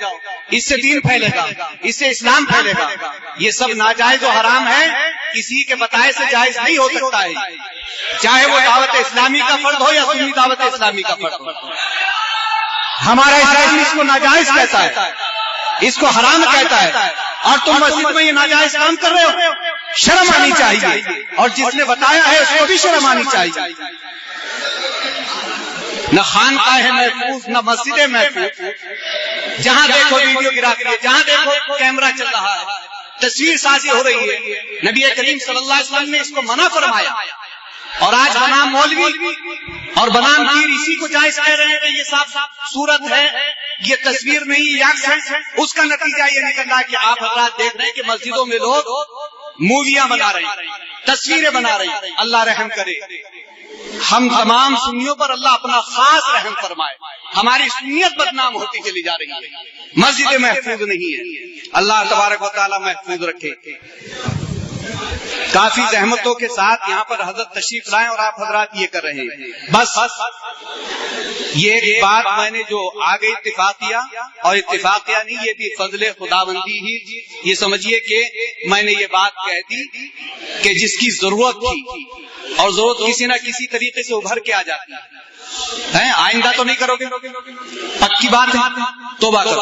S6: اس سے دین پھیلے گا، اس سے اسلام پھیلے گا۔ یہ سب ناجائز و حرام ہے، کسی کے بتائے سے جائز نہیں ہو سکتا ہے، چاہے وہ دعوت اسلامی کا فرد ہو یا سنی دعوت اسلامی کا فرد ہو۔ ہمارا اسلام اس کو ناجائز کہتا ہے، اس کو حرام کہتا ہے، اور تم مسجد میں یہ ناجائز کام کر رہے ہو، شرم آنی چاہیے، اور جس نے بتایا ہے اس کو بھی شرم آنی چاہیے۔ نہ خانقاہ ہے محفوظ، نہ مسجد محفوظ، جہاں دیکھو ویڈیو گرافی ہے، جہاں دیکھو کیمرہ چل رہا ہے، تصویر سازی ہو رہی ہے۔ نبی کریم صلی اللہ علیہ وسلم نے اس کو منع فرمایا، اور آج بنام مولوی اور بنام پیر اسی کو جائز کہہ رہے ہیں کہ یہ صاف صورت ہے، یہ تصویر نہیں، یہ عکس ہے۔ اس کا نتیجہ یہ نکل رہا ہے کہ آپ حضرات دیکھ رہے ہیں کہ مسجدوں میں لوگ موویاں بنا رہے ہیں، تصویریں بنا رہے ہیں۔ اللہ رحم کرے، ہم تمام سنیوں پر اللہ اپنا خاص رحم فرمائے۔ ہماری سنیت بدنام ہوتی چلی جا رہی ہے، مسجد محفوظ نہیں ہے۔ اللہ تبارک و تعالی محفوظ رکھے۔ کافی زحمتوں کے ساتھ یہاں پر حضرت تشریف لائے اور آپ حضرات یہ کر رہے ہیں۔ بس یہ ایک بات میں نے جو آگے اتفاقیہ اور اتفاقیہ نہیں، یہ بھی فضل خداوندی ہی، یہ سمجھیے کہ میں نے یہ بات کہہ دی کہ جس کی ضرورت تھی، اور ضرورت کسی نہ کسی طریقے سے ابھر کے آ جاتی ہے۔ آئندہ تو نہیں کرو گے، پکی بات ہے، توبہ کرو۔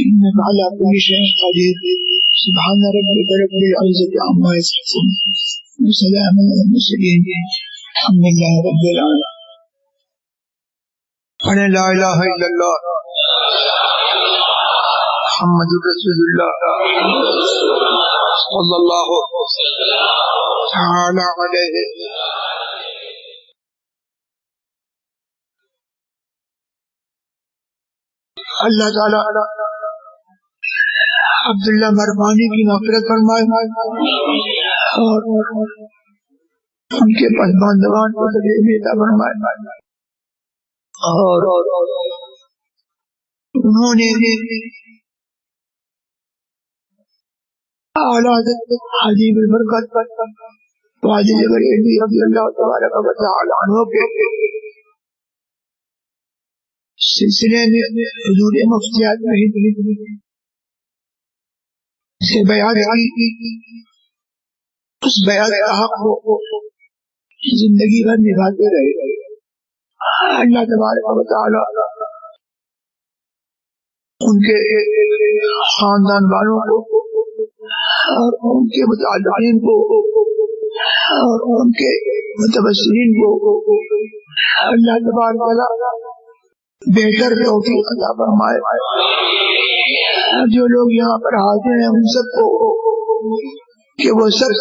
S7: إنك على كل شيء قدير سبحان ربك رب العزة عما يصفون وسلام على المرسلين الحمد لله رب العالمين. لا إله إلا الله محمد رسول الله صلى الله تعالى عليه. اللہ تعالیٰ عبداللہ مربانی کی مغفرت فرمائے اور ان کے پسماندگان کو تکلیف عطا فرمائے اور انہوں نے اعلیٰ حجیب البرکت واجد بریلوی رضی اللہ تبارک و تعالی عنہ کے سلسلے میں حضور مفتیات میں سے بیعت کی، اس بیعت کا حق کو زندگی بھر نبھاتے رہے. اللہ تبارک و تعالی ان کے خاندان والوں کو اور ان کے متعلقین کو اور ان کے متبصرین کو اللہ تبارک و تعالی بہتر توفیق عطا فرمائے. جو لوگ یہاں پر حاضر ہیں ان سب کو کہ وہ سب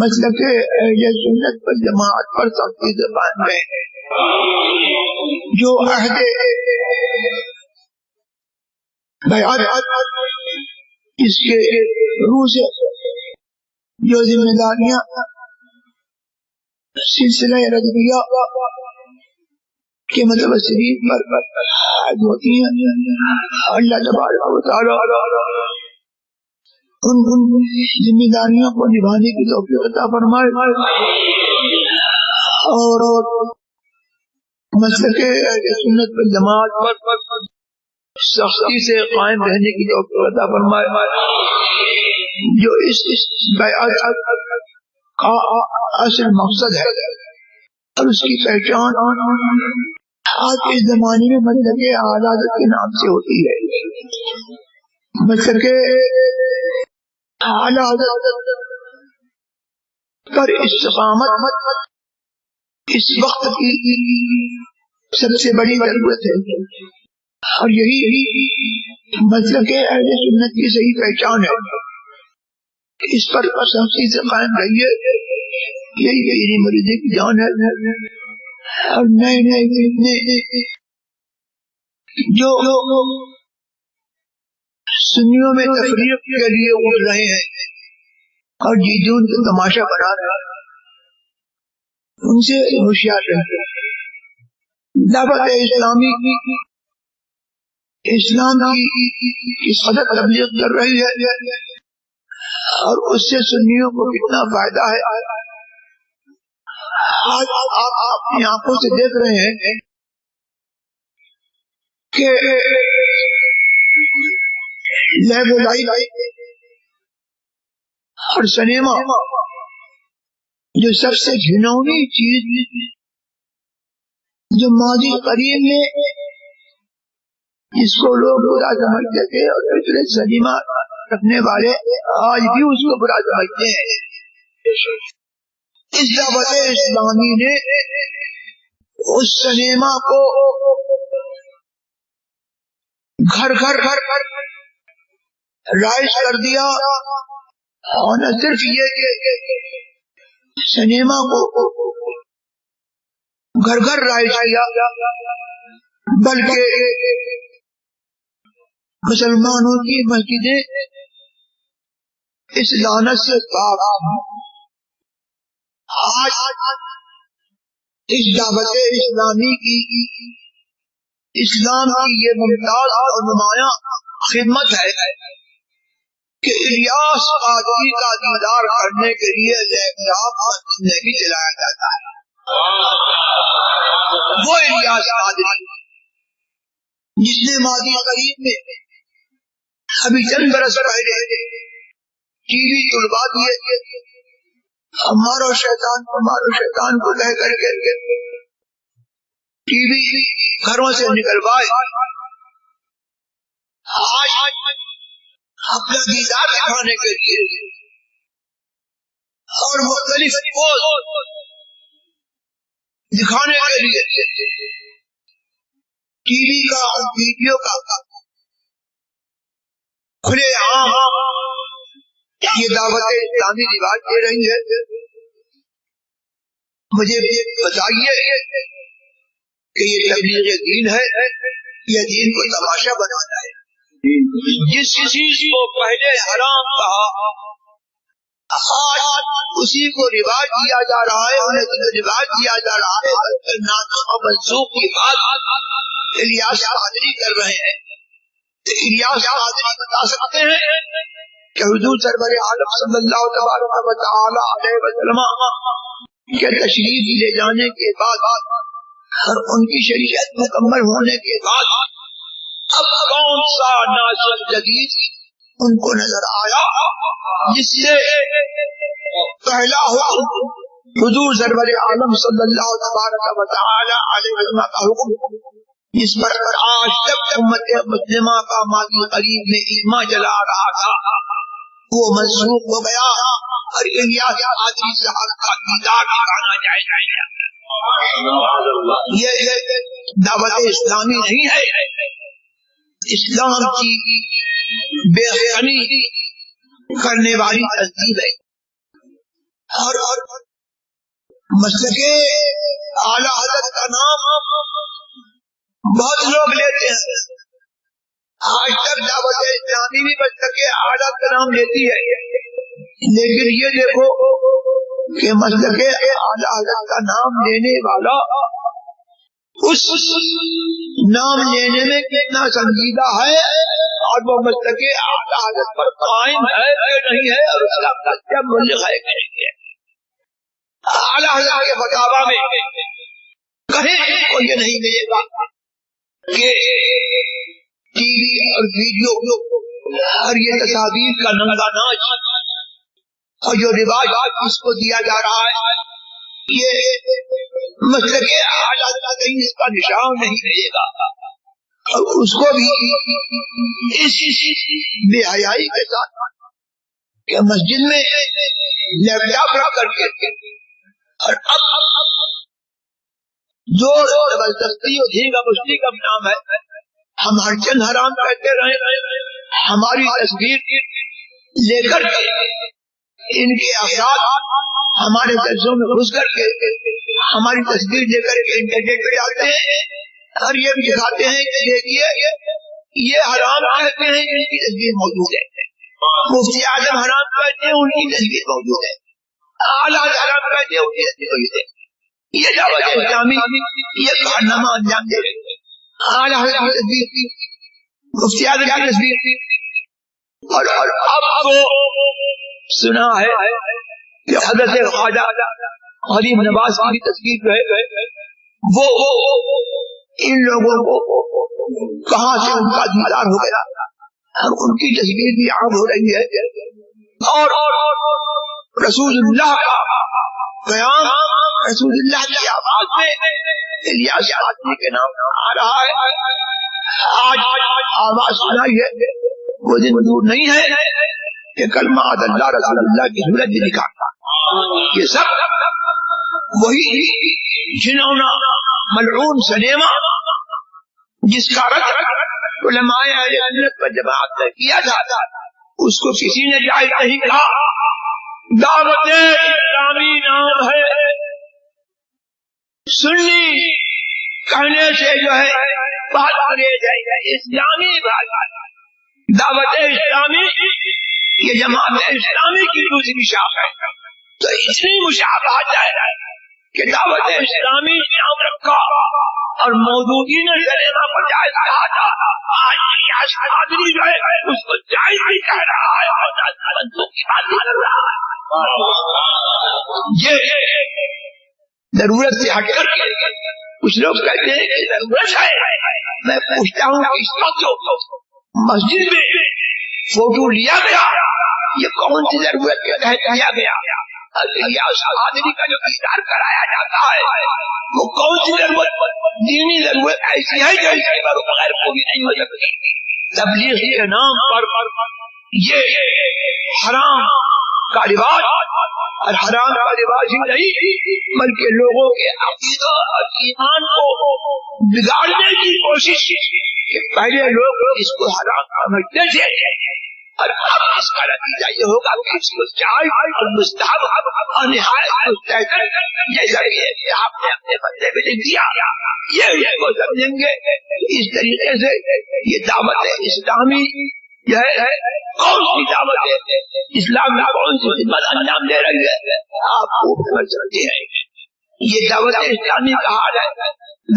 S7: مسلک اہل سنت والجماعت پر سختی سے قائم رہیں. جو عہد بیعت اس کے روح سے جو ذمہ داریاں سلسلہ رضویہ کے متبصرین پر عائد ہوتی ہیں، اللہ تبارک و تعالی ان ذمہ داریوں کو نبھانے کی توفیق عطا فرمائے اور مسلک اہل سنت والجماعت پر سختی سے قائم رہنے کی توفیق عطا فرمائے. جو اس بیعت کا اصل مقصد ہے اور اس کی پہچان آج کے زمانے میں مسلک اعلیٰ کے نام سے ہوتی ہے. مسلک اعلیٰ پر استقامت اس وقت کی سب سے بڑی ضرورت ہے اور یہی مسلک اہل سنت کی صحیح پہچان ہے. اس پر سختی سے قائم رہیے، یہی میری مریضی کی جان ہے. اور نئے نئے فتنے جو سنیوں میں تفریق کے لیے اٹھ رہے ہیں اور جی جون کا تماشا بنا رہے ہیں، ان سے ہوشیار رہے. دعوت اسلامی اسلام کی قدر تبلیغ کر رہی ہے اور اس سے سنیوں کو کتنا فائدہ ہے. آج آپ اپنی آنکھوں سے دیکھ رہے ہیں کہ لیب و لائٹ اور سنیما جو سب سے گھناؤنی چیز جو ماضی قریب میں جس کو لوگ برا سمجھتے تھے اور دوسرے سنیما رکھنے والے آج بھی اس کو برا سمجھتے ہیں. اس دعوت اسلامی نے اس سنیما کو گھر گھر رائج کر دیا اور نہ صرف یہ کہ سنیما کو گھر گھر رائج کیا بلکہ مسلمانوں کی مسجدیں اس لعنت سے پاک ہیں۔ آج اس دعوت اسلامی کی اسلام کی یہ ممتاز اور نمایاں خدمت ہے کہ الیاس قادری کا دیدار کرنے کے لیے لیپ ٹاپ میں بھی چلایا جاتا ہے۔ وہ الیاس قادری جس نے ماضی قریب میں ابھی چند برس پہلے ٹی وی طلبا دیے، ہمارا شیطان کو کہہ کر کے ٹی وی گھروں سے نکلوائے، آج اپنا دیدار دکھانے کے لیے اور مختلف پوز دکھانے کے لیے ٹی وی کا اور ویڈیو کا کھلے عام یہ دعوت اسلامی رواج دے رہی ہے۔ مجھے بتائیے کہ یہ تبلیغ دین ہے یا دین کو تماشا بنانا ہے؟ جس چیز کو پہلے حرام کہا آج اسی کو رواج دیا جا رہا ہے، انہیں رواج دیا جا رہا ہے۔ ناسخ و منسوخ کی بات الیاس قادری کر رہے ہیں، تو الیاس قادری بتا سکتے ہیں کہ حضور سرور عالم صلی اللہ تبارک و تعالی علیہ وسلم کے تشریف لے جانے کے بعد اور ان کی شریعت مکمل ہونے کے بعد اب کون سا ناسخ جدید ان کو نظر آیا جس سے پہلا حکم حضور سرور عالم صلی اللہ تبارک و تعالی علیہ وسلم کا حکم جس پر آج تک امت مسلمہ کا ماضی قریب میں اجماع چلا رہا تھا وہ منسوخ ہو گیا اور الیاس قادری صاحب کا دیدار دکھانا جائے۔ یہ دعوت اسلامی نہیں ہے، اسلام کی بے غنی کرنے والی تہذیب ہے۔ اور مسلک اعلی حضرت کا نام بہت لوگ لیتے ہیں، آج تک دعوت اسلامی بھی مسلک اعلی کا نام لیتی ہے، لیکن یہ دیکھو کہ مسلک اعلی حضرت کا نام لینے والا اس نام لینے میں کتنا سنجیدہ ہے اور وہ مسلک اعلی حضرت پر قائم ہے کہ نہیں ہے، اور اس کا کیا مبلغ ہے کہ نہیں ہے۔ اعلی حضرت کے فتاوی میں کہیں کو یہ نہیں ملے گا کہ ٹی وی اور ویڈیو اور یہ تصاویر کا ننگا ناچ اور جو رواج اس کو دیا جا رہا ہے یہ مسلک اعلی حضرت کہیں اس کا نشان نہیں ملے گا، اور اس کو بھی اس بے حیائی کے ساتھ کہ مسجد میں لیپ ٹاپ رکھ کر کے اور اب جو زبردستی اور جھینگا مشتی کا نام ہے ہم ہر چند حرام کہتے رہے، ہماری تصویر لے کر ان کے افراد ہمارے جلسوں میں گھس کر کے ہماری تصویر لے کر کے انٹرنیٹ پہ جاتے ہیں اور یہ بھی دکھاتے ہیں کہ دیکھیے یہ حرام کہتے ہیں ان کی تصویر موجود ہے، مفتی اعظم حرام کہتے ہیں ان کی تصویر موجود ہے، اعلیٰ حرام کہتے ہیں ان کی تصویر موجود ہے۔ یہ دعوت اسلامی یہ کارنامہ انجام دے رہے ہیں، اعلیٰ حضرت کی تصویر، مفتی اعظم کی تصویر، اور اب تو سنا ہے کہ حضرت خواجہ غریب نواز کی تصویر جو ہے وہ ان لوگوں کو کہاں سے ان کا دیدار ہو گیا اور ان کی تصویر بھی عام ہو رہی ہے، اور رسول اللہ کا قیام رسول اللہ کی آواز میں الیاس قادری کے نام آ رہا ہے۔ آج آواز سنائی ہے، وہ دن دور نہیں ہے کہ کلمہ اللہ رسول اللہ کی صورت بھی نکالتا، یہ سب وہی جنہوں نے ملعون سنیما جس کا رد علماء اہل سنت و جماعت نے کیا تھا اس کو کسی نے جائز نہیں کہا۔ دعوت اسلامی نام ہے، سنی کہنے سے جو ہے بات انگریز ہے، اسلامی بات، دعوت اسلامی یہ جماعت اسلامی کی دوسری شاخ ہے. تو اتنی مشابہت ہے کہ دعوت اسلامی نام رکھا اور موجودین سلیما پر جائز کہا تھا. آج ریاض قادری جو ہے اس کو جائز بھی کہہ رہا ہے اور منسوخ کی بات بھی کر رہا ہے. یہ ضرورت سے ہٹ کر کے کچھ لوگ کہتے ہیں کہ ضرورت ہے. میں پوچھتا ہوں کہ اس وقت مسجد میں فوٹو لیا گیا، یہ کون سی ضرورت کے تحت لیا گیا؟ ریاض قادری کا جو دیدار کرایا جاتا ہے وہ کون سی ضرورت، دینی ضرورت ایسی ہے جو اس کے بغیر پوری نہیں ہو سکتی. تبلیغ کے نام پر یہ حرام کا رواج، اور حرام کا رواج ہی نہیں بلکہ لوگوں کے عقیدہ اور ایمان کو بگاڑنے کی کوشش کہ پہلے لوگ اس کو حرام سمجھتے تھے اور اب اس کا نتیجہ یہ ہوگا کہ اس کو جائز اور مستحب اور نہایت مستحب جیسا کہ آپ نے اپنے بندے میں لکھ دیا یہ کو سمجھیں گے. اس طریقے سے یہ دعوت اسلامی جو ہے کون سی دعوت ہے، اسلام میں کون سی خدمت انجام دے رہی ہے آپ کو سمجھ سکتے ہیں. یہ دعوت اسلامی کا حال ہے.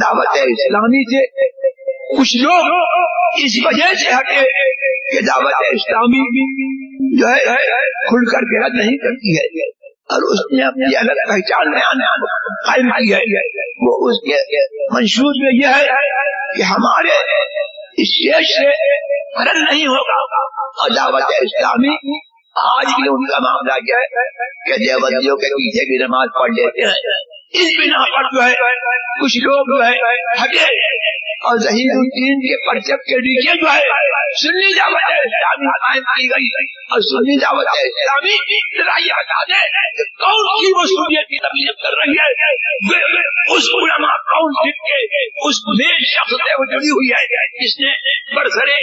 S7: دعوت اسلامی سے کچھ لوگ اس وجہ سے ہٹے کہ دعوت اسلامی جو ہے کھل کر کے رد نہیں کرتی ہے اور اس نے اپنی الگ پہچان قائم کی ہے. وہ اس کے منشور میں یہ ہے کہ ہمارے اس شیش سے فرق نہیں ہوگا. اور دعوت اسلامی آج بھی ان کا معاملہ یہ ہے کہ دیوبندیوں کے پیچھے بھی نماز پڑھ لیتے ہیں. اس بنا پر جو ہے کچھ لوگ جو ہے ہٹے اور ظہیر الدین کے پرچم کے نیچے جو ہے سنی دعوت اسلامی قائم کی گئی اور سنی دعوت اسلامی ذرائع بتا دے کون سی وہ سنیت کی تبلیغ کر رہی ہے. اس علماء کون سی کے اس بے شخص سے وہ جڑی ہوئی ہے جس نے برسرے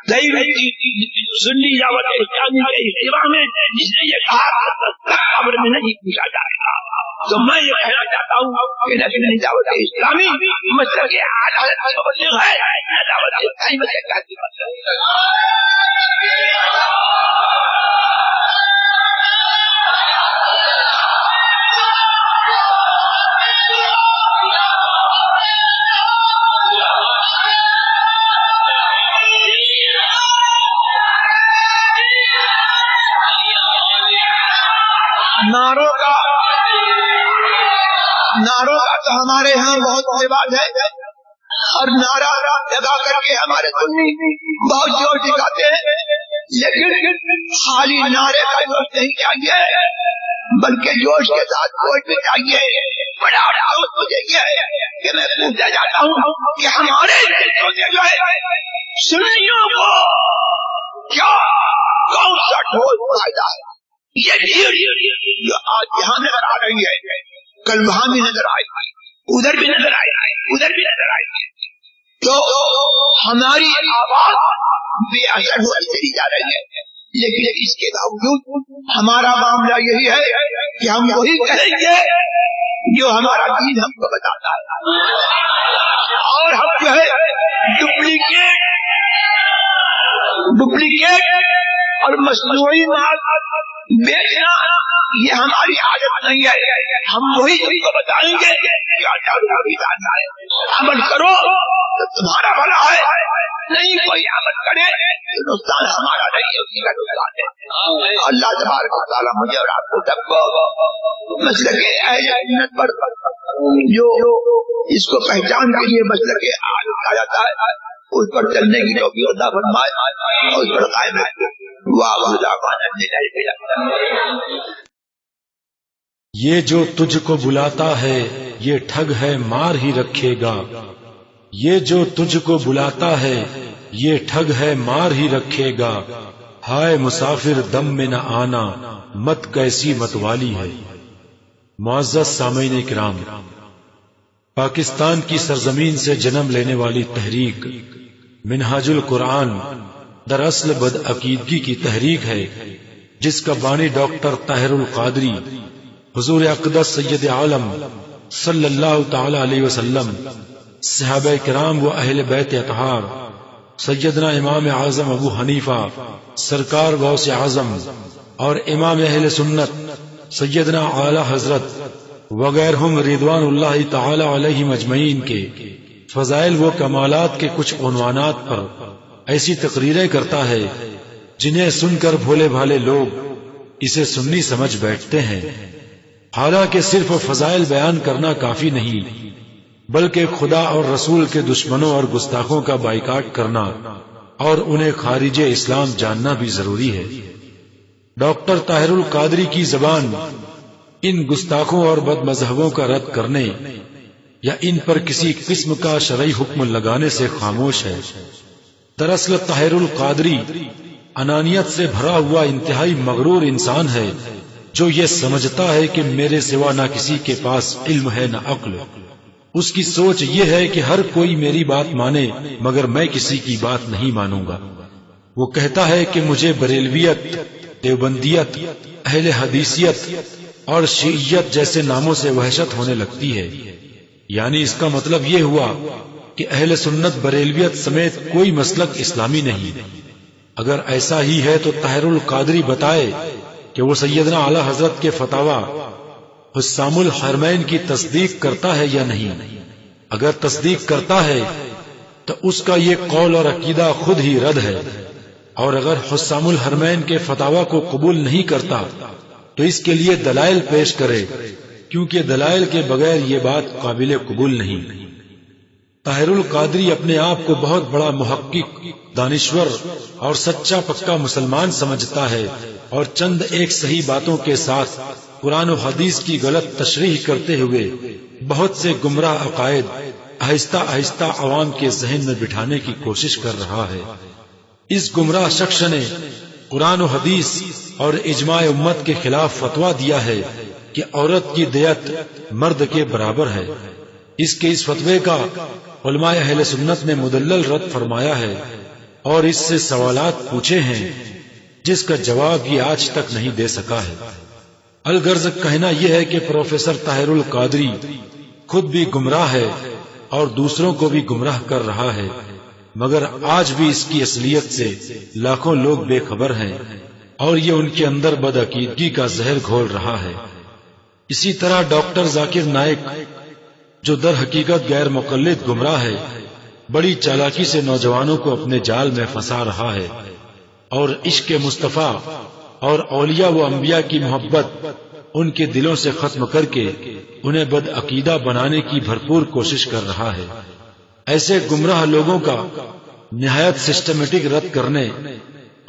S7: ظہیر الدین سنی دعوت اسلامی کے اجتماع میں جس نے یہ کہا خبر میں نہیں پوچھا جائے گا. تو میں یہ کہنا چاہتا ہوں کہ نہ دعوت اسلامی مسئلہ کے مبلغ ہے نہ دعوت اسلامی مسئلہ کا نعروں کا تو ہمارے یہاں بہت رواج ہے اور نعرہ لگا کر کے ہمارے سنی بہت زور دکھاتے ہیں. لیکن خالی نعرے کا جوش نہیں چاہیے بلکہ جوش کے ساتھ سوچ بھی چاہیے. بڑا مجھے یہ ہے کہ میں پوچھنا چاہتا ہوں کہ ہمارے جو ہے سنیوں کو کیا کون سا ڈھول فائدہ ہے. یہ جو آج یہاں نظر آ رہی ہے کل وہاں بھی نظر آئی، ادھر بھی نظر آئی، ادھر بھی نظر آئی، تو ہماری آواز بے اثر ہوتی چلی جا رہی ہے. لیکن اس کے باوجود ہمارا معاملہ یہی ہے کہ ہم وہی کہیں گے جو ہمارا دین ہم کو بتاتا ہے اور ہم جو ہے ڈپلیکیٹ اور مصنوعی مال بیچنا یہ ہماری عادت نہیں ہے. ہم وہی تم کو بتائیں گے عمل کرو تو تمہارا بھلا ہے، نہیں کوئی عمل کرے تو نقصان ہمارا نہیں اسی کا نقصان ہے. اللہ تبارک و تعالیٰ مجھے اور آپ کو سب کو مسلک اہل سنت پر جو اس کو پہچان کے لیے مسلک کہا جاتا ہے اس پر چلنے کی توفیق عطا فرمائے اور اس پر قائم رکھے.
S1: یہ جو تجھ کو بلاتا ہے یہ ٹھگ ہے مار ہی رکھے گا. یہ جو تجھ کو بلاتا ہے یہ ٹھگ ہے مار ہی رکھے گا. ہائے مسافر دم میں نہ آنا مت کیسی متوالی ہے. معزز سامعین کرام، پاکستان کی سرزمین سے جنم لینے والی تحریک منہاج القرآن دراصل بدعقیدگی کی تحریک ہے جس کا بانی ڈاکٹر طاہر القادری حضور اقدس سید عالم صلی اللہ تعالی علیہ وسلم صحابہ کرام و اہل بیت اطہار، سیدنا امام اعظم ابو حنیفہ سرکار غوث اعظم اور امام اہل سنت سیدنا اعلی حضرت وغیرہم رضوان اللہ تعالی علیہم اجمعین کے فضائل و کمالات کے کچھ عنوانات پر ایسی تقریریں کرتا ہے جنہیں سن کر بھولے بھالے لوگ اسے سنی سمجھ بیٹھتے ہیں، حالانکہ صرف فضائل بیان کرنا کافی نہیں بلکہ خدا اور رسول کے دشمنوں اور گستاخوں کا بائیکاٹ کرنا اور انہیں خارج اسلام جاننا بھی ضروری ہے۔ ڈاکٹر طاہر القادری کی زبان ان گستاخوں اور بد مذہبوں کا رد کرنے یا ان پر کسی قسم کا شرعی حکم لگانے سے خاموش ہے۔ دراصل طاہر القادری انانیت سے بھرا ہوا انتہائی مغرور انسان ہے جو یہ سمجھتا ہے کہ میرے سوا نہ کسی کے پاس علم ہے نہ عقل۔ اس کی سوچ یہ ہے کہ ہر کوئی میری بات مانے مگر میں کسی کی بات نہیں مانوں گا۔ وہ کہتا ہے کہ مجھے بریلویت، دیوبندیت، اہل حدیثیت اور شیعیت جیسے ناموں سے وحشت ہونے لگتی ہے، یعنی اس کا مطلب یہ ہوا کہ اہل سنت بریلویت سمیت کوئی مسلک اسلامی نہیں۔ اگر ایسا ہی ہے تو طاہر القادری بتائے کہ وہ سیدنا اعلی حضرت کے فتاوی حسام الحرمین کی تصدیق کرتا ہے یا نہیں۔ اگر تصدیق کرتا ہے تو اس کا یہ قول اور عقیدہ خود ہی رد ہے، اور اگر حسام الحرمین کے فتاوی کو قبول نہیں کرتا تو اس کے لیے دلائل پیش کرے، کیونکہ دلائل کے بغیر یہ بات قابل قبول نہیں۔ طاہر القادری اپنے آپ کو بہت بڑا محقق، دانشور اور سچا پکا مسلمان سمجھتا ہے، اور چند ایک صحیح باتوں کے ساتھ قرآن و حدیث کی غلط تشریح کرتے ہوئے بہت سے گمراہ عقائد آہستہ آہستہ عوام کے ذہن میں بٹھانے کی کوشش کر رہا ہے۔ اس گمراہ شخص نے قرآن و حدیث اور اجماع امت کے خلاف فتویٰ دیا ہے کہ عورت کی دیت مرد کے برابر ہے۔ اس کے اس فتوے کا علماء اہل سنت نے مدلل رد فرمایا ہے اور اس سے سوالات پوچھے ہیں جس کا جواب یہ آج تک نہیں دے سکا ہے۔ الغرض کہنا یہ ہے کہ پروفیسر طاہر القادری خود بھی گمراہ ہے اور دوسروں کو بھی گمراہ کر رہا ہے، مگر آج بھی اس کی اصلیت سے لاکھوں لوگ بے خبر ہیں اور یہ ان کے اندر بدعقیدگی کا زہر گھول رہا ہے۔ اسی طرح ڈاکٹر ذاکر نائک جو در حقیقت غیر مقلد گمراہ ہے، بڑی چالاکی سے نوجوانوں کو اپنے جال میں پھنسا رہا ہے اور عشق مصطفیٰ اور اولیاء و انبیاء کی محبت ان کے دلوں سے ختم کر کے انہیں بدعقیدہ بنانے کی بھرپور کوشش کر رہا ہے۔ ایسے گمراہ لوگوں کا نہایت سسٹمیٹک رد کرنے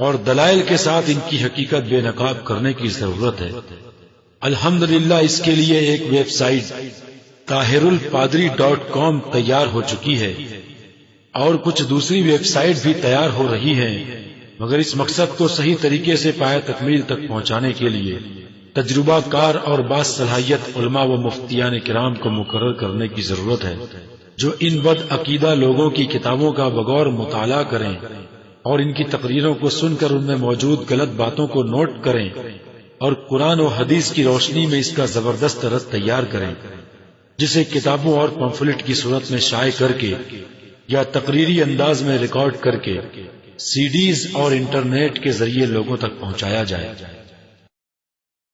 S1: اور دلائل کے ساتھ ان کی حقیقت بے نقاب کرنے کی ضرورت ہے۔ الحمدللہ اس کے لیے ایک ویب سائٹ tahirulpadri.com تیار ہو چکی ہے اور کچھ دوسری ویب سائٹ بھی تیار ہو رہی ہیں، مگر اس مقصد کو صحیح طریقے سے پایہ تکمیل تک پہنچانے کے لیے تجربہ کار اور باصلاحیت علماء و مفتیان کرام کو مقرر کرنے کی ضرورت ہے جو ان بد عقیدہ لوگوں کی کتابوں کا بغور مطالعہ کریں اور ان کی تقریروں کو سن کر ان میں موجود غلط باتوں کو نوٹ کریں اور قرآن و حدیث کی روشنی میں اس کا زبردست رد تیار کریں، جسے کتابوں اور پمفلٹ کی صورت میں شائع کر کے یا تقریری انداز میں ریکارڈ کر کے سی ڈیز اور انٹرنیٹ کے ذریعے لوگوں تک پہنچایا جائے۔